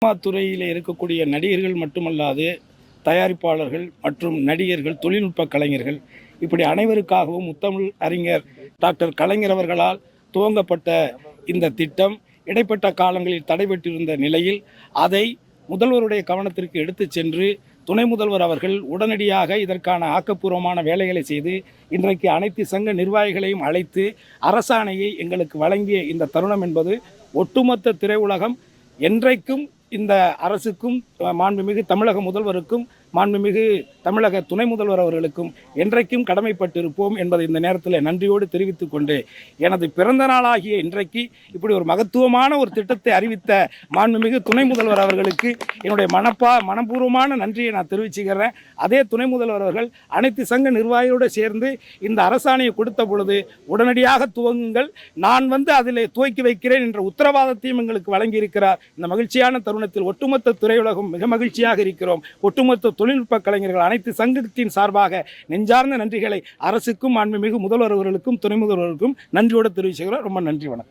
Cinema துறையில் இருக்கக்கூடிய நடிகர்கள் மட்டுமல்லாது தயாரிப்பாளர்கள் மற்றும் நடிகர்கள், தொழில்நுட்ப கலைஞர்கள் இப்படி அனைவருக்காகவும் முத்தமிழ் அறிஞர் டாக்டர் கலைஞர் அவர்களால் துவங்கப்பட்ட இந்த திட்டம் இடைப்பட்ட காலங்களில் தடைபட்டிருந்த நிலையில் அதை முதல்வருடைய கவனத்திற்கு எடுத்து சென்று துணை முதல்வர் அவர்கள் உடனடியாக இதற்கான ஆக்கப்பூர்வமான வேலைகளை செய்து இன்றைக்கு அனைத்து சங்க நிர்வாகிகளையும் அழைத்து அரசாணையை எங்களுக்கு வழங்கிய இந்த தருணம் என்பது ஒட்டுமொத்த திரையுலகம் என்றைக்கும் இந்த அரசுக்கும் மாண்புமிகு தமிழக முதல்வருக்கும் மாண்புமிகு தமிழக துணை முதல்வர் அவர்களுக்கும் என்றைக்கும் கடமைப்பட்டிருப்போம் என்பதை இந்த நேரத்தில் நன்றியோடு தெரிவித்துக் கொண்டு எனது பிறந்த நாளாகிய இன்றைக்கு இப்படி ஒரு மகத்துவமான ஒரு திட்டத்தை அறிவித்த மாண்புமிகு துணை முதல்வர் அவர்களுக்கு என்னுடைய மனப்பூர்வமான நன்றியை நான் தெரிவிச்சுக்கிறேன். அதே துணை முதல்வர் அவர்கள் அனைத்து சங்க நிர்வாகியோடு சேர்ந்து இந்த அரசாணையை கொடுத்த பொழுது உடனடியாக துவங்குங்கள், நான் அதில் துவக்கி வைக்கிறேன் என்ற உத்தரவாதத்தையும் எங்களுக்கு வழங்கியிருக்கிறார். இந்த மகிழ்ச்சியான தருணத்தில் ஒட்டுமொத்த திரையுலகம் மிக மகிழ்ச்சியாக இருக்கிறோம். ஒட்டுமொத்த தொழில்நுட்ப கலைஞர்கள் அனைத்து சங்கத்தின் சார்பாக நெஞ்சார்ந்த நன்றிகளை அரசுக்கும் மாண்புமிகு முதல்வர் அவர்களுக்கும் துணை முதல்வருக்கும் நன்றியோடு தெரிவிச்சுக்கிறோம். ரொம்ப நன்றி, வணக்கம்.